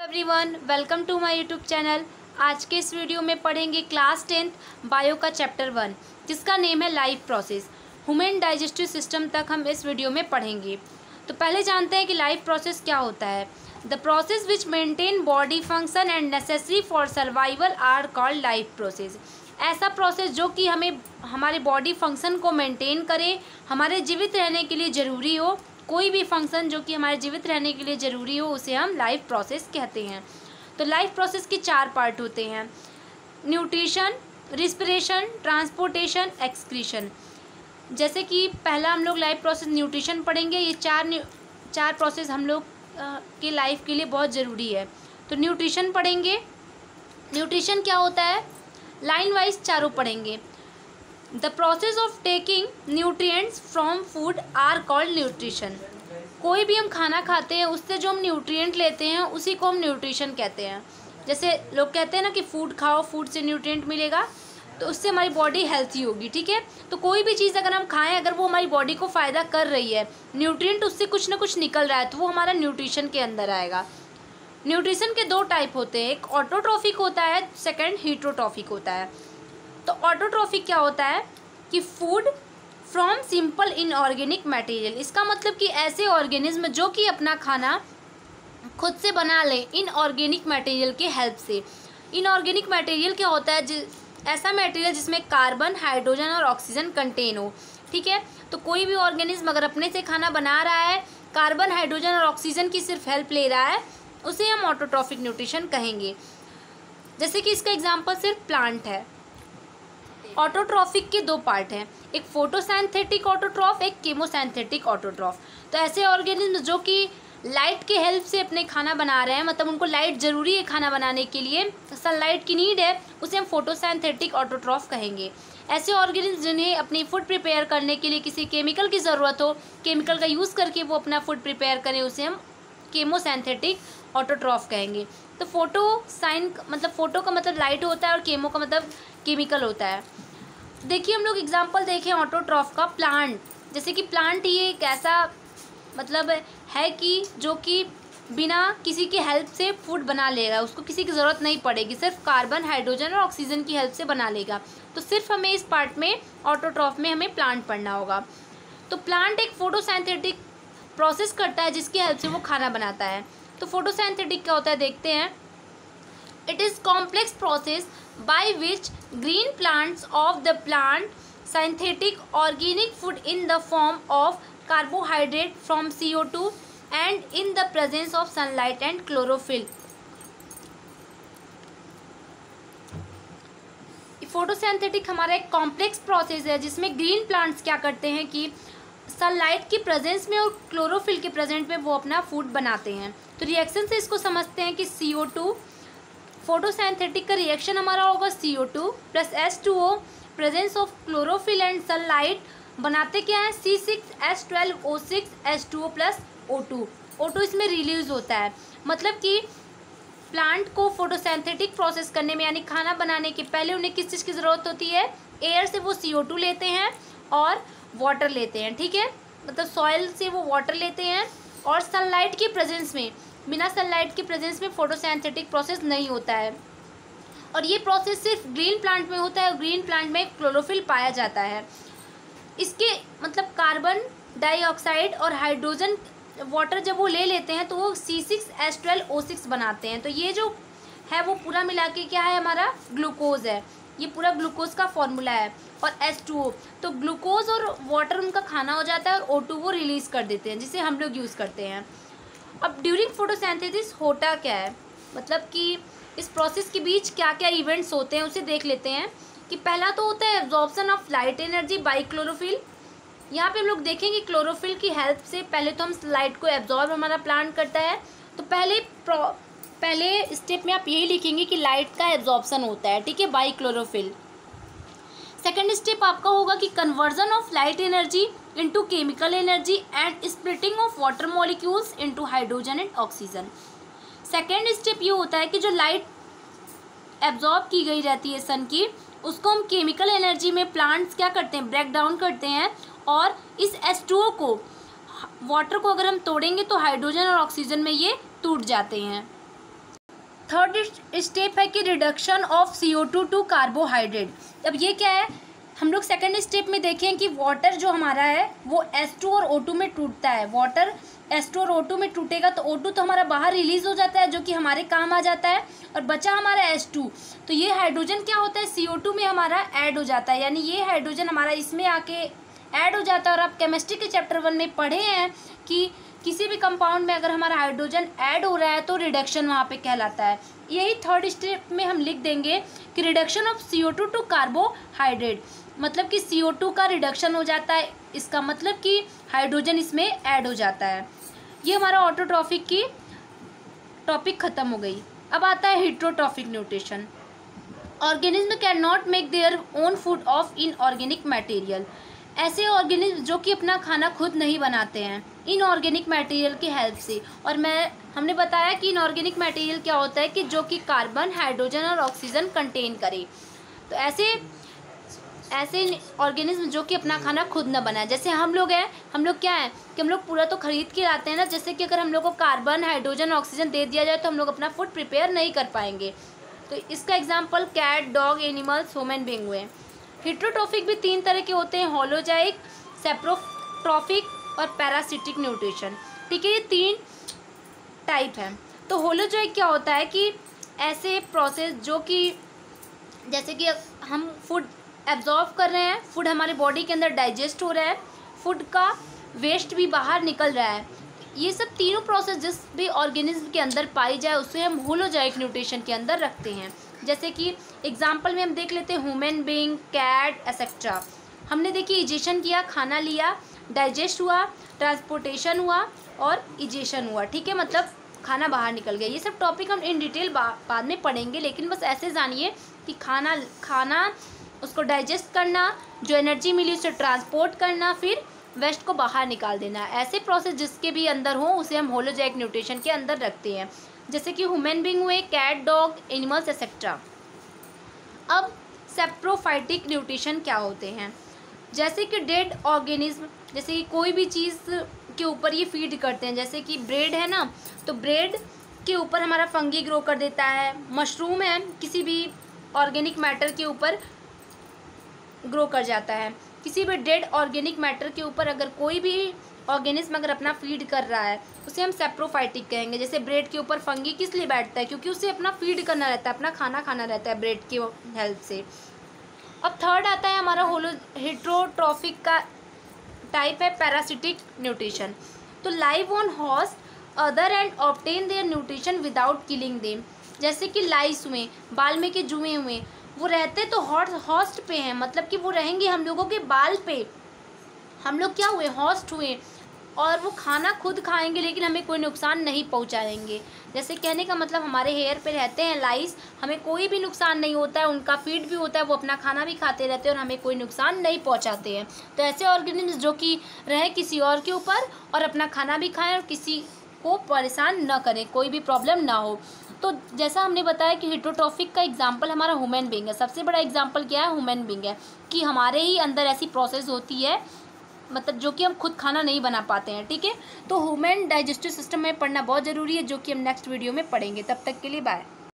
Everyone, welcome to my YouTube channel. आज के इस वीडियो में पढ़ेंगे क्लास 10th बायो का चैप्टर 1 जिसका नेम है life process. Human digestive system तक हम इस वीडियो में पढ़ेंगे। तो पहले जानते हैं कि लाइफ प्रोसेस क्या होता है। The process which maintain body function and necessary for survival are called life process. ऐसा प्रोसेस जो कि हमें हमारे बॉडी फंक्शन को मेंटेन करे, हमारे जीवित रहने के लिए ज़रूरी हो। कोई भी फंक्शन जो कि हमारे जीवित रहने के लिए ज़रूरी हो उसे हम लाइफ प्रोसेस कहते हैं। तो लाइफ प्रोसेस के 4 पार्ट होते हैं: न्यूट्रिशन, रिस्पिरेशन, ट्रांसपोर्टेशन, एक्सक्रीशन। जैसे कि पहला हम लोग लाइफ प्रोसेस न्यूट्रिशन पढ़ेंगे। ये चार प्रोसेस हम लोग की लाइफ के लिए बहुत ज़रूरी है। तो न्यूट्रिशन पढ़ेंगे। न्यूट्रिशन क्या होता है, लाइन वाइज चारों पढ़ेंगे। The process of taking nutrients from food are called nutrition. कोई भी हम खाना खाते हैं उससे जो हम न्यूट्रिएंट लेते हैं उसी को हम न्यूट्रिशन कहते हैं। जैसे लोग कहते हैं ना कि फूड खाओ, फूड से न्यूट्रिएंट मिलेगा तो उससे हमारी बॉडी हेल्थी होगी। ठीक है, तो कोई भी चीज़ अगर हम खाएं, अगर वो हमारी बॉडी को फ़ायदा कर रही है, न्यूट्रिएंट उससे कुछ ना कुछ निकल रहा है, तो वो हमारा न्यूट्रिशन के अंदर आएगा। न्यूट्रिशन के 2 टाइप होते हैं, एक ऑटोट्रॉफिक होता है, सेकेंड हीटरोट्रॉफिक होता है। तो ऑटोट्रॉफिक क्या होता है कि food from simple inorganic material. इसका मतलब कि ऐसे ऑर्गेनिज्म जो कि अपना खाना खुद से बना ले इनऑर्गेनिक मटेरियल के हेल्प से। इनऑर्गेनिक मटेरियल क्या होता है, ऐसा मटेरियल जिसमें कार्बन, हाइड्रोजन और ऑक्सीजन कंटेन हो। ठीक है, तो कोई भी ऑर्गेनिज्म अगर अपने से खाना बना रहा है, कार्बन, हाइड्रोजन और ऑक्सीजन की सिर्फ हेल्प ले रहा है, उसे हम ऑटोट्रॉफिक न्यूट्रिशन कहेंगे। जैसे कि इसका एग्जाम्पल सिर्फ प्लांट है। ऑटोट्रॉफिक के 2 पार्ट हैं, एक फोटोसिंथेटिक ऑटोट्रॉफ, एक केमोसिंथेटिक ऑटोट्रॉफ। तो ऐसे ऑर्गेनिज्म जो कि लाइट के हेल्प से अपने खाना बना रहे हैं, मतलब उनको लाइट ज़रूरी है खाना बनाने के लिए, सनलाइट की नीड है, उसे हम फोटोसिंथेटिक ऑटोट्रॉफ कहेंगे। ऐसे ऑर्गेनिज्म जिन्हें अपनी फूड प्रिपेयर करने के लिए किसी केमिकल की ज़रूरत हो, केमिकल का यूज़ करके वो अपना फूड प्रिपेयर करें, उसे हम केमोसिंथेटिक ऑटोट्रॉफ कहेंगे। तो फोटो का मतलब लाइट होता है और केमो का मतलब केमिकल होता है। देखिए हम लोग एग्जांपल देखें ऑटोट्रॉफ का। प्लांट, जैसे कि प्लांट ये एक ऐसा मतलब है कि जो कि बिना किसी की हेल्प से फूड बना लेगा, उसको किसी की ज़रूरत नहीं पड़ेगी, सिर्फ कार्बन, हाइड्रोजन और ऑक्सीजन की हेल्प से बना लेगा। तो सिर्फ हमें इस पार्ट में ऑटोट्रॉफ में हमें प्लांट पढ़ना होगा। तो प्लांट एक फोटोसिंथेटिक प्रोसेस करता है जिसकी हेल्प से वो खाना बनाता है। तो फोटोसिंथेटिक क्या होता है देखते हैं। It is complex process by which green plants of the plant synthetic organic food in the form of carbohydrate from CO2 and in the presence of sunlight and chlorophyll. Photosynthetic हमारा एक complex process है जिसमें green plants क्या करते हैं कि sunlight की presence में और क्लोरोफिल के प्रेजेंट में वो अपना फूड बनाते हैं। तो रिएक्शन से इसको समझते हैं कि CO2, फोटोसिंथेटिक का रिएक्शन हमारा होगा CO2 plus H2O, presence of chlorophyll and sunlight बनाते क्या है C6H12O6 H2O plus O2। O2 इसमें रिलीज होता है। मतलब कि प्लांट को फोटोसिंथेटिक प्रोसेस करने में यानी खाना बनाने के पहले उन्हें किस चीज़ की ज़रूरत होती है, एयर से वो CO2 लेते हैं और वाटर लेते हैं। ठीक है, मतलब सॉइल से वो वाटर लेते हैं और सनलाइट की प्रेजेंस में, बिना सनलाइट की प्रेजेंस में फोटोसिंथेटिक प्रोसेस नहीं होता है। और ये प्रोसेस सिर्फ ग्रीन प्लांट में होता है और ग्रीन प्लांट में क्लोरोफिल पाया जाता है। इसके मतलब कार्बन डाइऑक्साइड और हाइड्रोजन वाटर जब वो ले लेते हैं तो वो C6H12O6 बनाते हैं। तो ये जो है वो पूरा मिला के क्या है, हमारा ग्लूकोज है। ये पूरा ग्लूकोज का फॉर्मूला है। और H2O, तो ग्लूकोज और वाटर उनका खाना हो जाता है और O2 वो रिलीज़ कर देते हैं जिसे हम लोग यूज़ करते हैं। अब ड्यूरिंग फोटोसिंथेसिस होता क्या है, मतलब कि इस प्रोसेस के बीच क्या क्या इवेंट्स होते हैं उसे देख लेते हैं। कि पहला तो होता है absorption of light energy by chlorophyll. यहाँ पे हम लोग देखेंगे क्लोरोफिल की हेल्प से पहले तो हम लाइट को एब्जॉर्ब हमारा प्लांट करता है। तो पहले स्टेप में आप यही लिखेंगे कि लाइट का एब्जॉर्प्शन होता है। ठीक है, बाय क्लोरोफिल। सेकेंड स्टेप आपका होगा कि conversion of light energy into chemical energy and splitting of water molecules into hydrogen and oxygen. Second step ये होता है कि जो लाइट एब्जॉर्ब की गई रहती है सन की, उसको हम केमिकल एनर्जी में प्लांट्स क्या करते हैं, ब्रेक डाउन करते हैं और इस H2O को, वाटर को अगर हम तोड़ेंगे तो हाइड्रोजन और ऑक्सीजन में ये टूट जाते हैं। थर्ड स्टेप है कि reduction of CO2 to carbohydrate. अब ये क्या है, हम लोग सेकंड स्टेप में देखें कि वाटर जो हमारा है वो H2 और O2 में टूटता है। वाटर H2 और O2 में टूटेगा तो O2 तो हमारा बाहर रिलीज हो जाता है जो कि हमारे काम आ जाता है, और बचा हमारा H2। तो ये हाइड्रोजन क्या होता है, CO2 में हमारा ऐड हो जाता है, यानी ये हाइड्रोजन हमारा इसमें आके ऐड हो जाता है। और आप केमिस्ट्री के चैप्टर 1 में पढ़े हैं कि किसी भी कंपाउंड में अगर हमारा हाइड्रोजन ऐड हो रहा है तो रिडक्शन वहाँ पे कहलाता है। यही थर्ड स्टेप में हम लिख देंगे कि reduction of CO2 to carbohydrate, मतलब कि CO2 का रिडक्शन हो जाता है, इसका मतलब कि हाइड्रोजन इसमें ऐड हो जाता है। ये हमारा ऑटोट्रॉफिक की टॉपिक ख़त्म हो गई। अब आता है heterotrophic nutrition. Organism can not make their own food of inorganic material. ऐसे ऑर्गेनिज्म जो कि अपना खाना खुद नहीं बनाते हैं इनऑर्गेनिक मटेरियल की हेल्प से। और हमने बताया कि इनऑर्गेनिक मटेरियल क्या होता है कि जो कि कार्बन, हाइड्रोजन और ऑक्सीजन कंटेन करे। तो ऐसे ऑर्गेनिज्म जो कि अपना खाना खुद न बनाए, जैसे हम लोग हैं, हम लोग क्या है कि हम लोग पूरा तो खरीद के लाते हैं ना। जैसे कि अगर हम लोग को कार्बन, हाइड्रोजन, ऑक्सीजन दे दिया जाए तो हम लोग अपना फूड प्रिपेयर नहीं कर पाएंगे। तो इसका example cat, dog, animals, human being हुए। हेटेरोट्रॉफिक भी 3 तरह के होते हैं, होलोजाइक, सेप्रोट्रॉफिक और पैरासिटिक न्यूट्रिशन। ठीक है, ये 3 टाइप हैं। तो होलोजाइक क्या होता है कि ऐसे प्रोसेस जो कि जैसे कि हम फूड एब्जॉर्ब कर रहे हैं, फूड हमारे बॉडी के अंदर डाइजेस्ट हो रहा है, फूड का वेस्ट भी बाहर निकल रहा है, ये सब तीनों प्रोसेस जिस भी ऑर्गेनिज्म के अंदर पाई जाए उसे हम होलोजाइक न्यूट्रिशन के अंदर रखते हैं। जैसे कि एग्जांपल में हम देख लेते हैं ह्यूमन बीइंग, कैट एक्सेट्रा। हमने देखिए इजेशन किया, खाना लिया, डाइजेस्ट हुआ, ट्रांसपोर्टेशन हुआ और इजेशन हुआ। ठीक है, मतलब खाना बाहर निकल गया। ये सब टॉपिक हम इन डिटेल बाद में पढ़ेंगे, लेकिन बस ऐसे जानिए कि खाना उसको डाइजेस्ट करना, जो एनर्जी मिली उसे ट्रांसपोर्ट करना, फिर वेस्ट को बाहर निकाल देना। ऐसे प्रोसेस जिसके भी अंदर हो उसे हम होलोजाइक न्यूट्रिशन के अंदर रखते हैं। जैसे कि ह्यूमन बीइंग हुए, कैट, डॉग, एनिमल्स एक्सेट्रा। अब सेप्रोफाइटिक न्यूट्रिशन क्या होते हैं, जैसे कि डेड ऑर्गेनिज्म, जैसे कि कोई भी चीज़ के ऊपर ये फीड करते हैं। जैसे कि ब्रेड है ना, तो ब्रेड के ऊपर हमारा फंगी ग्रो कर देता है। मशरूम है, किसी भी ऑर्गेनिक मैटर के ऊपर ग्रो कर जाता है। किसी भी डेड ऑर्गेनिक मैटर के ऊपर अगर कोई भी ऑर्गेनिज्म अगर अपना फीड कर रहा है उसे हम सेप्रोफाइटिक कहेंगे। जैसे ब्रेड के ऊपर फंगी किस लिए बैठता है, क्योंकि उसे अपना फीड करना रहता है, अपना खाना खाना रहता है ब्रेड की हेल्प से। अब थर्ड आता है हमारा हेटेरोट्रॉफिक का टाइप है पैरासिटिक न्यूट्रिशन। तो live on host other and obtain their nutrition without killing them. जैसे कि लाइस हुए, बाल में के जुए हुए, वो रहते तो हॉस्ट पे हैं, मतलब कि वो रहेंगे हम लोगों के बाल पे। हम लोग क्या हुए, हॉस्ट हुए, और वो खाना खुद खाएंगे लेकिन हमें कोई नुकसान नहीं पहुंचाएंगे। जैसे कहने का मतलब हमारे हेयर पे रहते हैं लाइस, हमें कोई भी नुकसान नहीं होता है, उनका फीड भी होता है, वो अपना खाना भी खाते रहते हैं और हमें कोई नुकसान नहीं पहुंचाते हैं। तो ऐसे ऑर्गेनिज्म जो कि रहे किसी और के ऊपर और अपना खाना भी खाएं और किसी को परेशान न करें, कोई भी प्रॉब्लम ना हो। तो जैसा हमने बताया कि हेटेरोट्रॉफिक का एग्जाम्पल हमारा ह्यूमन बीइंग है। सबसे बड़ा एग्जाम्पल क्या है, ह्यूमन बीइंग है, कि हमारे ही अंदर ऐसी प्रोसेस होती है, मतलब जो कि हम खुद खाना नहीं बना पाते हैं। ठीक है, तो ह्यूमन डाइजेस्टिव सिस्टम में पढ़ना बहुत ज़रूरी है, जो कि हम नेक्स्ट वीडियो में पढ़ेंगे। तब तक के लिए बाय।